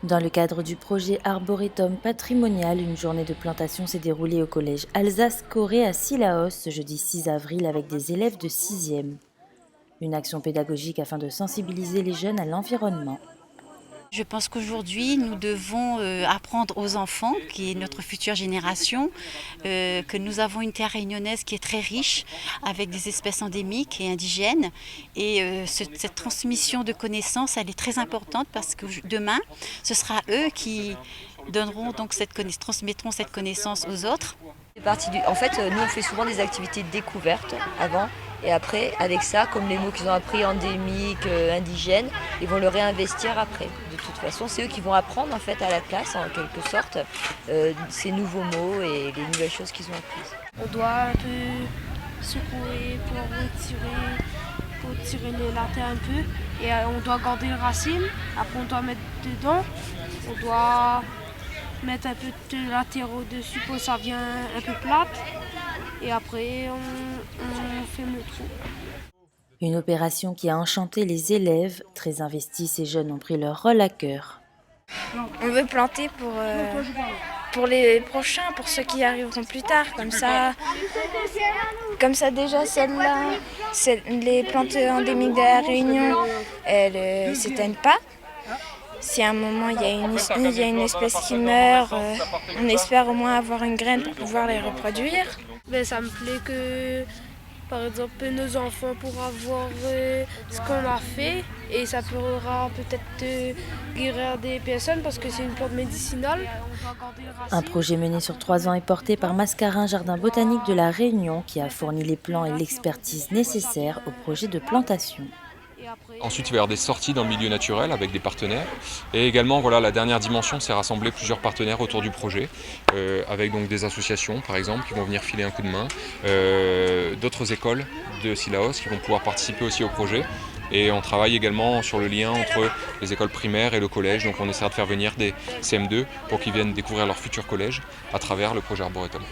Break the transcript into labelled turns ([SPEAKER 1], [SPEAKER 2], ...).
[SPEAKER 1] Dans le cadre du projet Arboretum patrimonial, une journée de plantation s'est déroulée au collège Alsace-Corée à Cilaos ce jeudi 6 avril avec des élèves de 6e. Une action pédagogique afin de sensibiliser les jeunes à l'environnement.
[SPEAKER 2] Je pense qu'aujourd'hui, nous devons apprendre aux enfants, qui est notre future génération, que nous avons une terre réunionnaise qui est très riche, avec des espèces endémiques et indigènes. Et cette transmission de connaissances, elle est très importante parce que demain, ce sera eux qui donneront donc transmettront cette connaissance aux autres.
[SPEAKER 3] En fait, nous on fait souvent des activités de découverte avant et après, avec ça, comme les mots qu'ils ont appris endémiques, indigènes, ils vont le réinvestir après. De toute façon, c'est eux qui vont apprendre en fait à la classe, en quelque sorte, ces nouveaux mots et les nouvelles choses qu'ils ont apprises.
[SPEAKER 4] On doit un peu secouer pour tirer la terre un peu et on doit garder les racines. Après, on doit mettre dedans. On doit mettre un peu de la terre au-dessus pour que ça vienne un peu plate. Et après, on fait le trou.
[SPEAKER 1] Une opération qui a enchanté les élèves. Très investis, ces jeunes ont pris leur rôle à cœur.
[SPEAKER 5] On veut planter pour les prochains, pour ceux qui arriveront plus tard. Comme ça déjà, celles-là, les plantes endémiques de la Réunion, elles ne s'éteignent pas. Si à un moment il y a une espèce qui meurt, on espère au moins avoir une graine pour pouvoir les reproduire.
[SPEAKER 4] Mais ça me plaît que, par exemple, nos enfants pourront voir ce qu'on a fait et ça pourra peut-être guérir des personnes parce que c'est une plante médicinale.
[SPEAKER 1] Un projet mené sur 3 ans et porté par Mascarin Jardin Botanique de la Réunion qui a fourni les plans et l'expertise nécessaires au projet de plantation.
[SPEAKER 6] Ensuite, il va y avoir des sorties dans le milieu naturel avec des partenaires. Et également, voilà, la dernière dimension, c'est rassembler plusieurs partenaires autour du projet, avec donc des associations, par exemple, qui vont venir filer un coup de main, d'autres écoles de Cilaos qui vont pouvoir participer aussi au projet. Et on travaille également sur le lien entre les écoles primaires et le collège. Donc on essaiera de faire venir des CM2 pour qu'ils viennent découvrir leur futur collège à travers le projet Arboretum.